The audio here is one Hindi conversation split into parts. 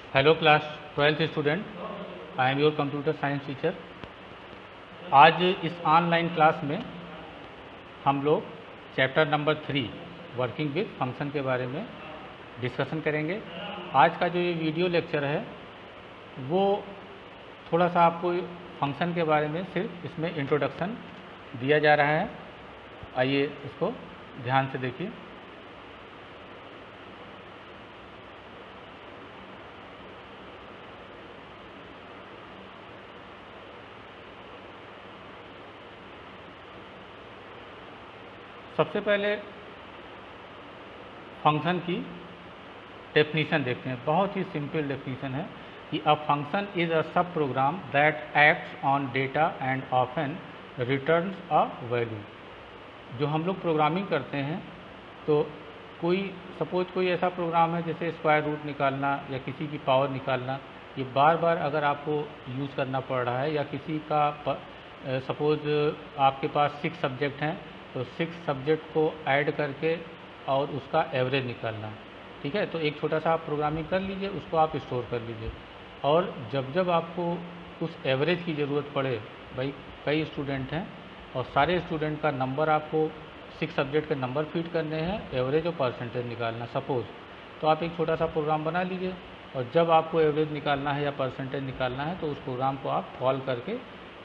Hello class 12th student, I am your computer science teacher. आज इस ऑनलाइन क्लास में हम लोग chapter number 3 working with function के बारे में डिस्कशन करेंगे। आज का जो ये वीडियो लेक्चर है वो थोड़ा सा आपको फंक्शन के बारे में सिर्फ इसमें इंट्रोडक्शन दिया जा रहा है। आइए इसको ध्यान से देखिए। सबसे पहले फंक्शन की डेफिनीशन देखते हैं। बहुत ही सिंपल डेफिनीशन है कि a function is a sub program that acts on data and often returns a value. जो हम लोग प्रोग्रामिंग करते हैं तो सपोज कोई ऐसा प्रोग्राम है जैसे स्क्वायर रूट निकालना या किसी की पावर निकालना, ये बार बार अगर आपको यूज़ करना पड़ रहा है, या किसी का सपोज आपके पास 6 सब्जेक्ट हैं तो 6 सब्जेक्ट को ऐड करके और उसका एवरेज निकालना, ठीक है। तो एक छोटा सा आप प्रोग्रामिंग कर लीजिए, उसको आप स्टोर कर लीजिए, और जब जब आपको उस एवरेज की ज़रूरत पड़े, भाई कई स्टूडेंट हैं और सारे स्टूडेंट का नंबर आपको 6 सब्जेक्ट के नंबर फीड करने हैं, एवरेज और परसेंटेज निकालना सपोज, तो आप एक छोटा सा प्रोग्राम बना लीजिए, और जब आपको एवरेज निकालना है या परसेंटेज निकालना है तो उस प्रोग्राम को आप कॉल करके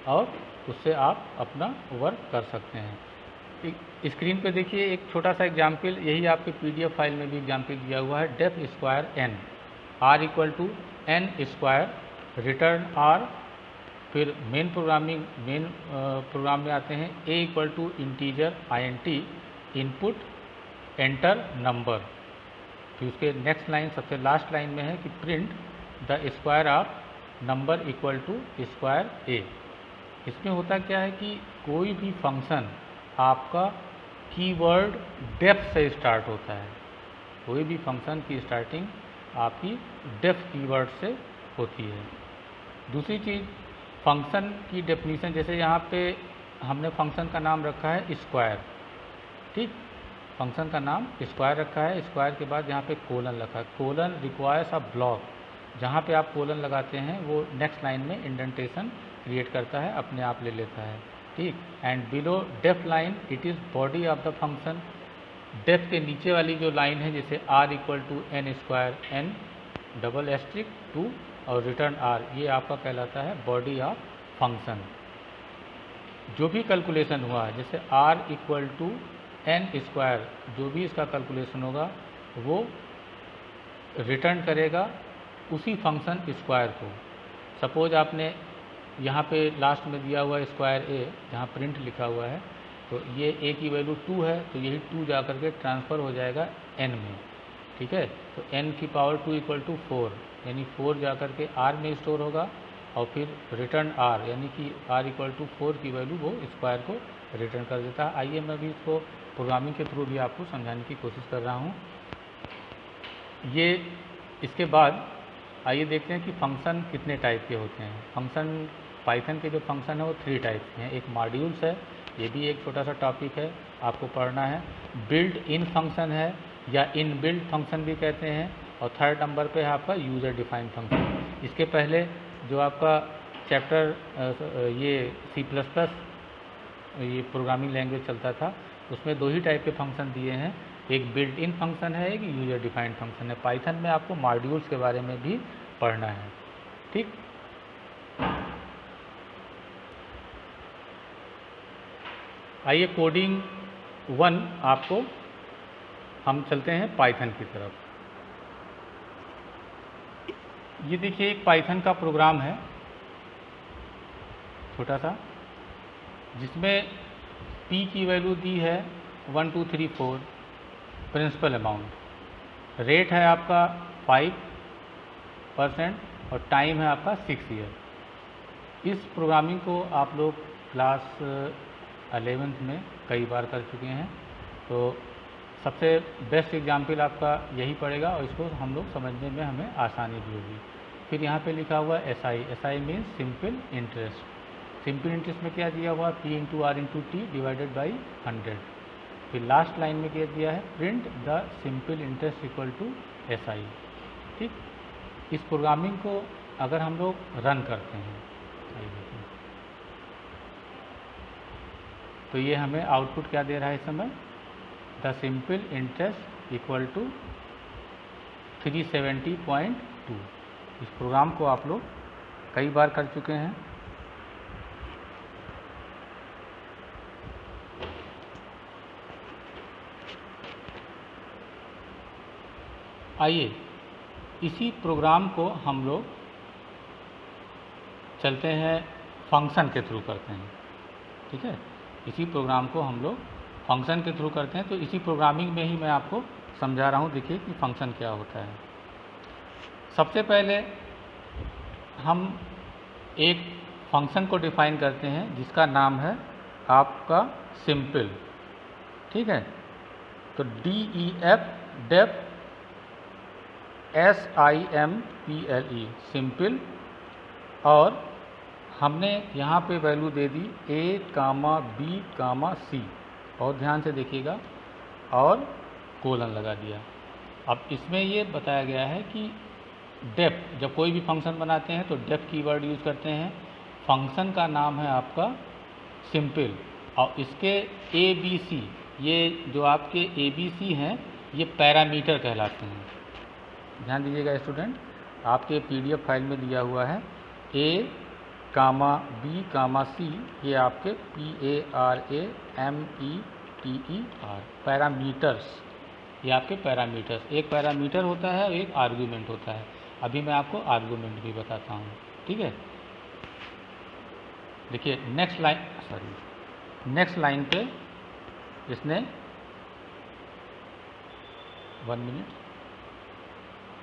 और उससे आप अपना वर्क कर सकते हैं। स्क्रीन पे देखिए एक छोटा सा एग्जाम्पल, यही आपके पीडीएफ फाइल में भी एग्जाम्पल दिया हुआ है। Def square n r equal to n square return r. फिर मेन प्रोग्राम में आते हैं, a equal to integer INT input enter number. फिर उसके नेक्स्ट लाइन सबसे लास्ट लाइन में है कि print the square of number equal to square a. इसमें होता क्या है कि कोई भी फंक्शन आपका कीवर्ड डेफ से स्टार्ट होता है। कोई भी फंक्शन की स्टार्टिंग आपकी डेफ कीवर्ड से होती है। दूसरी चीज़, फंक्शन की डेफिनीशन, जैसे यहाँ पे हमने फंक्शन का नाम रखा है स्क्वायर, ठीक, फंक्शन का नाम स्क्वायर रखा है। स्क्वायर के बाद यहाँ पे कोलन रखा है। कोलन रिक्वायर्स अ ब्लॉक, जहाँ पे आप कोलन लगाते हैं वो नेक्स्ट लाइन में इंडेंटेशन क्रिएट करता है, अपने आप ले लेता है, ठीक। And below def line it is body of the function. Def के नीचे वाली जो लाइन है, जैसे r equal to n square n double asterisk 2 और रिटर्न आर, ये आपका कहलाता है बॉडी ऑफ फंक्शन। जो भी कैलकुलेशन हुआ है, जैसे r equal to n square, जो भी इसका कैलकुलेशन होगा वो रिटर्न करेगा उसी फंक्शन स्क्वायर को। सपोज आपने यहाँ पे लास्ट में दिया हुआ स्क्वायर ए, जहाँ प्रिंट लिखा हुआ है, तो ये ए की वैल्यू 2 है, तो यही 2 जा करके ट्रांसफ़र हो जाएगा एन में, ठीक है। तो एन की पावर 2 इक्वल टू 4, यानी 4 जा करके आर में स्टोर होगा, और फिर रिटर्न आर, यानी कि आर इक्वल टू 4 की वैल्यू वो स्क्वायर को रिटर्न कर देता है। आइए मैं भी इसको प्रोग्रामिंग के थ्रू भी आपको समझाने की कोशिश कर रहा हूँ। ये इसके बाद आइए देखते हैं कि फंक्शन कितने टाइप के होते हैं। फंक्शन पाइथन के जो फंक्शन है वो 3 टाइप के हैं। एक मॉड्यूल्स है, ये भी एक छोटा सा टॉपिक है, आपको पढ़ना है। बिल्ट इन फंक्शन है या इन बिल्ट फंक्शन भी कहते हैं, और थर्ड नंबर पे है आपका यूज़र डिफाइंड फंक्शन। इसके पहले जो आपका चैप्टर ये C++ ये प्रोग्रामिंग लैंग्वेज चलता था, उसमें 2 ही टाइप के फंक्शन दिए हैं, एक बिल्ट इन फंक्शन है, एक यूज़र डिफाइंड फंक्शन है। पाइथन में आपको मॉड्यूल्स के बारे में भी पढ़ना है, ठीक। आइए कोडिंग 1 आपको हम चलते हैं पाइथन की तरफ। ये देखिए एक पाइथन का प्रोग्राम है छोटा सा, जिसमें p की वैल्यू दी है 1 2 3 4, प्रिंसिपल अमाउंट, रेट है आपका 5% और टाइम है आपका 6 ईयर। इस प्रोग्रामिंग को आप लोग क्लास 11th में कई बार कर चुके हैं, तो सबसे बेस्ट एग्जाम्पल आपका यही पड़ेगा, और इसको हम लोग समझने में हमें आसानी भी होगी। फिर यहाँ पे लिखा हुआ SI, SI means simple interest. Simple interest में क्या दिया हुआ, P into r into t divided by 100। फिर लास्ट लाइन में क्या दिया है, print the simple interest equal to SI, ठीक। इस प्रोग्रामिंग को अगर हम लोग रन करते हैं तो ये हमें आउटपुट क्या दे रहा है इस समय, the simple interest equal to 370.2। इस प्रोग्राम को आप लोग कई बार कर चुके हैं। आइए इसी प्रोग्राम को हम लोग चलते हैं फंक्शन के थ्रू करते हैं। ठीक है, इसी प्रोग्राम को हम लोग फंक्शन के थ्रू करते हैं। तो इसी प्रोग्रामिंग में ही मैं आपको समझा रहा हूँ। देखिए कि फंक्शन क्या होता है। सबसे पहले हम एक फंक्शन को डिफाइन करते हैं जिसका नाम है आपका सिंपल। ठीक है, तो DEF SIMPLE सिंपल, और हमने यहाँ पे value they the A, B, C, और ध्यान से देखिएगा, और कोलन लगा दिया। अब इसमें ये बताया गया है कि डेफ, जब कोई भी फंक्शन बनाते हैं तो डेफ कीवर्ड यूज़ करते हैं। फंक्शन का नाम है आपका सिंपल, और इसके ABC, ये जो आपके ABC हैं ये पैरामीटर कहलाते हैं। ध्यान दीजिएगा स्टूडेंट, आपके PDF फाइल में दिया हुआ है A, B, C, ये आपके PARAMETER पैरामीटर्स, ये आपके पैरामीटर्स। एक पैरामीटर होता है और एक आर्गूमेंट होता है। अभी मैं आपको आर्गूमेंट भी बताता हूँ। ठीक है, देखिए नेक्स्ट लाइन पे इसने 1 मिनट,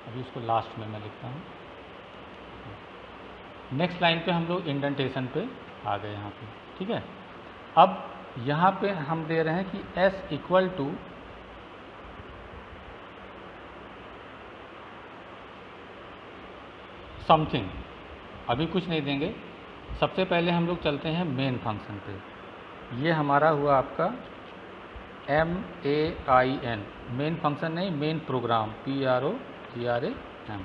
अभी उसको लास्ट में मैं लिखता हूँ। नेक्स्ट लाइन पे हम लोग इंडेंटेशन पे आ गए यहाँ पे। ठीक है, अब यहाँ पे हम दे रहे हैं कि S इक्वल टू समथिंग। अभी कुछ नहीं देंगे, सबसे पहले हम लोग चलते हैं मेन फंक्शन पे। ये हमारा हुआ आपका MAIN, मेन फंक्शन नहीं, main program, PROGRAM।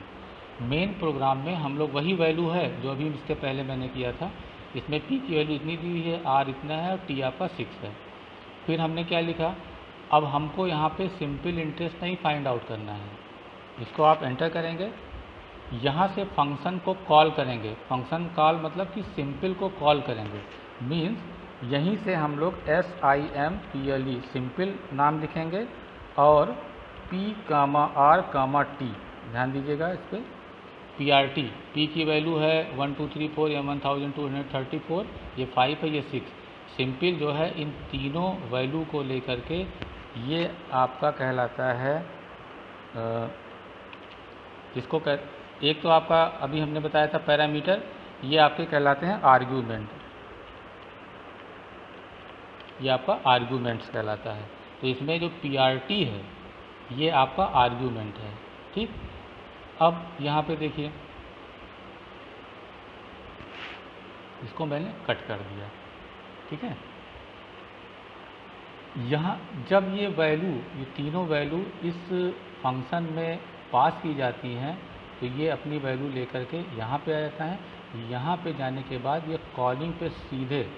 Main program में हम लोग वही वैल्यू है जो अभी इसके पहले मैंने किया था। इसमें P की वैल्यू इतनी दी हुई है, R इतना है और T आपका 6 है। फिर हमने क्या लिखा, अब हमको यहाँ पे सिंपल इंटरेस्ट नहीं फाइंड आउट करना है। इसको आप एंटर करेंगे, यहाँ से फंक्शन को कॉल करेंगे। फंक्शन कॉल मतलब कि सिंपल को कॉल करेंगे, मीन्स यहीं से हम लोग SIMPLE सिंपल नाम लिखेंगे, और P, R, T, ध्यान दीजिएगा इस पर, PRT, P की वैल्यू है 1 2 3 4 या 1234, ये 5 है, ये 6। सिंपल जो है इन तीनों वैल्यू को लेकर के ये आपका कहलाता है, इसको एक तो आपका अभी हमने बताया था पैरामीटर, ये आपके कहलाते हैं आर्ग्यूमेंट, ये आपका आर्ग्यूमेंट्स कहलाता है। तो इसमें जो PRT है ये आपका आर्ग्यूमेंट है। ठीक, अब यहाँ पे देखिए, इसको मैंने कट कर दिया। ठीक है, यहाँ जब ये वैल्यू, ये तीनों वैल्यू इस फंक्शन में पास की जाती हैं तो ये अपनी वैल्यू लेकर के यहाँ पे आ जाता है। यहाँ पे जाने के बाद ये कॉलिंग पे सीधे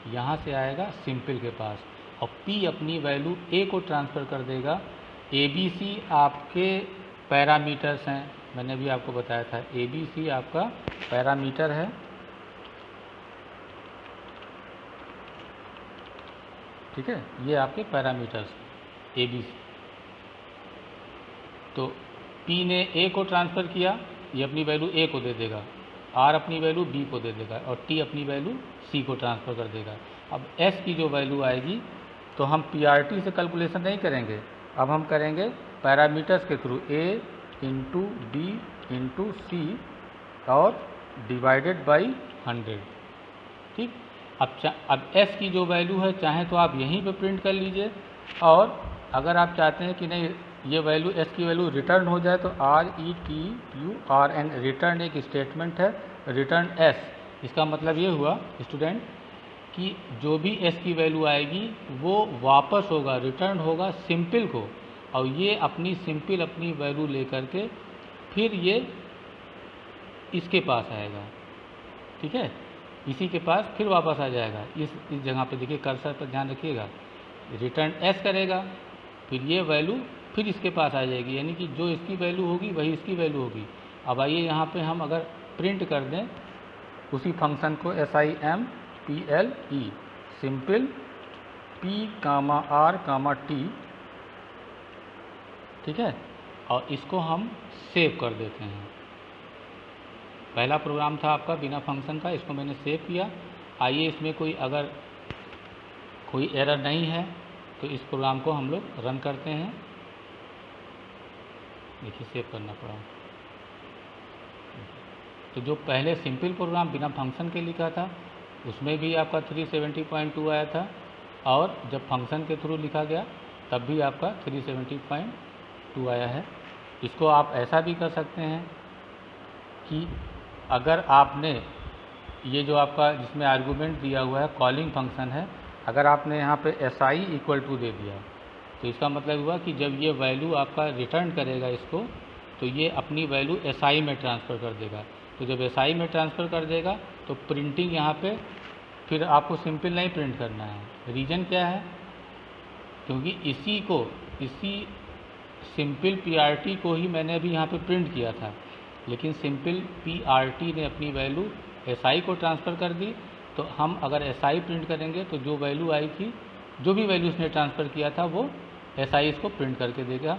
यहाँ से आएगा सिंपल के पास, और P अपनी वैल्यू A को ट्रांसफ़र कर देगा। ABC आपके पैरामीटर्स हैं, मैंने भी आपको बताया था ABC आपका पैरामीटर है। ठीक है, ये आपके पैरामीटर्स ABC। तो P ने A को ट्रांसफ़र किया, ये अपनी वैल्यू A को दे देगा, R अपनी वैल्यू B को दे देगा, और T अपनी वैल्यू C को ट्रांसफ़र कर देगा। अब S की जो वैल्यू आएगी तो हम PRT से कैलकुलेशन नहीं करेंगे, अब हम करेंगे पैरामीटर्स के through, A into B into C और डिवाइडेड बाई 100। ठीक, अब S की जो वैल्यू है चाहे तो आप यहीं पे प्रिंट कर लीजिए, और अगर आप चाहते हैं कि नहीं ये वैल्यू S की वैल्यू रिटर्न हो जाए तो RETURN, रिटर्न एक स्टेटमेंट है, रिटर्न S। इसका मतलब ये हुआ स्टूडेंट कि जो भी S की वैल्यू आएगी वो वापस होगा, रिटर्न होगा सिंपल को, और ये अपनी सिंपल अपनी वैल्यू लेकर के फिर ये इसके पास आएगा, ठीक है, इसी के पास फिर वापस आ जाएगा। इस जगह पे देखिए, कर्सर पर ध्यान रखिएगा, रिटर्न एस करेगा, फिर ये वैल्यू फिर इसके पास आ जाएगी, यानी कि जो इसकी वैल्यू होगी वही इसकी वैल्यू होगी। अब आइए यहाँ पे हम अगर प्रिंट कर दें उसी फंक्शन को, SIMPLE, simple P, R, T, ठीक है, और इसको हम सेव कर देते हैं। पहला प्रोग्राम था आपका बिना फंक्शन का, इसको मैंने सेव किया। आइए इसमें अगर कोई एरर नहीं है तो इस प्रोग्राम को हम लोग रन करते हैं। देखिए, सेव करना पड़ा। तो जो पहले सिंपल प्रोग्राम बिना फंक्शन के लिखा था उसमें भी आपका 370.2 आया था, और जब फंक्शन के थ्रू लिखा गया तब भी आपका 370.2 आया है। इसको आप ऐसा भी कर सकते हैं कि अगर आपने ये जो आपका जिसमें आर्गूमेंट दिया हुआ है कॉलिंग फंक्शन है, अगर आपने यहाँ पे SI = दे दिया तो इसका मतलब हुआ कि जब ये वैल्यू आपका रिटर्न करेगा इसको, तो ये अपनी वैल्यू SI में ट्रांसफ़र कर देगा। तो जब SI में ट्रांसफ़र कर देगा तो प्रिंटिंग यहाँ पे फिर आपको सिंपल नहीं प्रिंट करना है। रीज़न क्या है? क्योंकि इसी सिंपल PRT को ही मैंने अभी यहाँ पे प्रिंट किया था, लेकिन सिंपल PRT ने अपनी वैल्यू SI को ट्रांसफ़र कर दी। तो हम अगर SI प्रिंट करेंगे तो जो वैल्यू आई थी, जो भी वैल्यू उसने ट्रांसफ़र किया था, वो SI इसको प्रिंट करके देगा।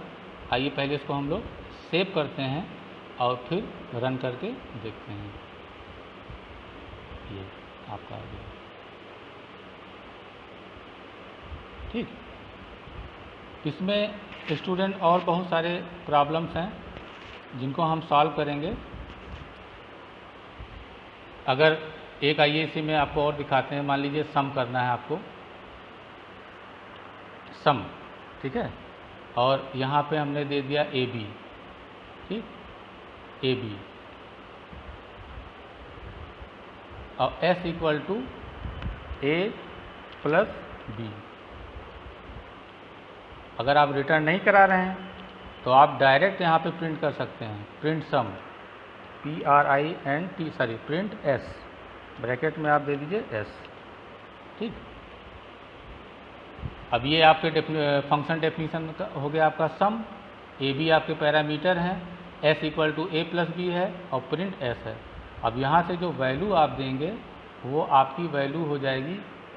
आइए पहले इसको हम लोग सेव करते हैं और फिर रन करके देखते हैं। ये आपका आ गया, ठीक। इसमें स्टूडेंट और बहुत सारे प्रॉब्लम्स हैं जिनको हम सॉल्व करेंगे। अगर एक आइए इसी में आपको और दिखाते हैं। मान लीजिए सम करना है आपको, सम, ठीक है, और यहाँ पे हमने दे दिया AB, ठीक, AB, और S = A + B। अगर आप रिटर्न नहीं करा रहे हैं तो आप डायरेक्ट यहाँ पे प्रिंट कर सकते हैं, प्रिंट सम, प्रिंट S, ब्रैकेट में आप दे दीजिए S, ठीक। अब ये आपके फंक्शन डेफिनीशन हो गया आपका सम। AB आपके पैरामीटर हैं, S = A + B है, और प्रिंट S है। अब यहाँ से जो वैल्यू आप देंगे वो आपकी वैल्यू हो जाएगी,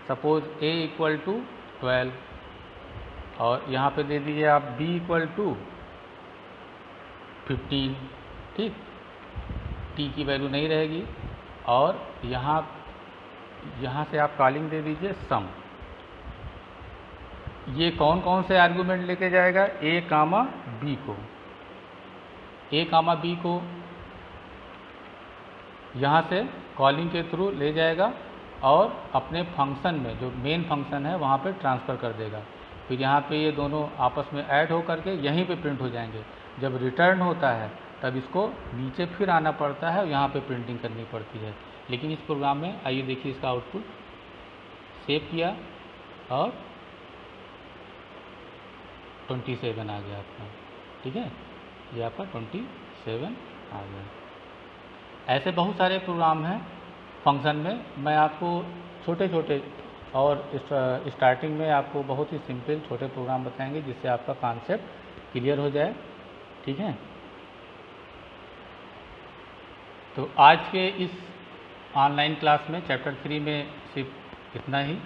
सपोज A = 12, और यहाँ पे दे दीजिए आप B = 15, ठीक। T की वैल्यू नहीं रहेगी, और यहाँ से आप कॉलिंग दे दीजिए सम। ये कौन कौन से आर्गूमेंट लेके जाएगा? A, B को, A, B को यहाँ से कॉलिंग के थ्रू ले जाएगा और अपने फंक्शन में, जो मेन फंक्शन है, वहाँ पे ट्रांसफ़र कर देगा। फिर यहाँ पे ये दोनों आपस में ऐड हो करके यहीं पे प्रिंट हो जाएंगे। जब रिटर्न होता है तब इसको नीचे फिर आना पड़ता है और यहाँ पे प्रिंटिंग करनी पड़ती है। लेकिन इस प्रोग्राम में आइए देखिए इसका आउटपुट, सेव किया और 27 आ गया आपका, ठीक है, ये आपका 27 आ गया। ऐसे बहुत सारे प्रोग्राम हैं फंक्शन में। मैं आपको छोटे छोटे और स्टार्टिंग में आपको बहुत ही सिंपल छोटे प्रोग्राम बताएंगे जिससे आपका कॉन्सेप्ट क्लियर हो जाए, ठीक है। तो आज के इस ऑनलाइन क्लास में चैप्टर 3 में सिर्फ इतना ही,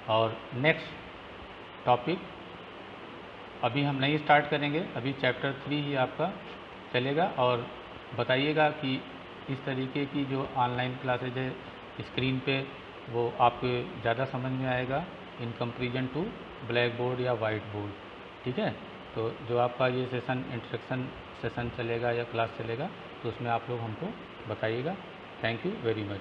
और नेक्स्ट टॉपिक अभी हम नहीं स्टार्ट करेंगे। अभी चैप्टर 3 ही आपका चलेगा। और बताइएगा कि इस तरीके की जो ऑनलाइन क्लासेज है स्क्रीन पे, वो आपको ज़्यादा समझ में आएगा in comparison to black board या वाइट बोर्ड, ठीक है। तो जो आपका ये सेशन, इंस्ट्रक्शन सेशन चलेगा या क्लास चलेगा, तो उसमें आप लोग हमको बताइएगा। Thank you very much.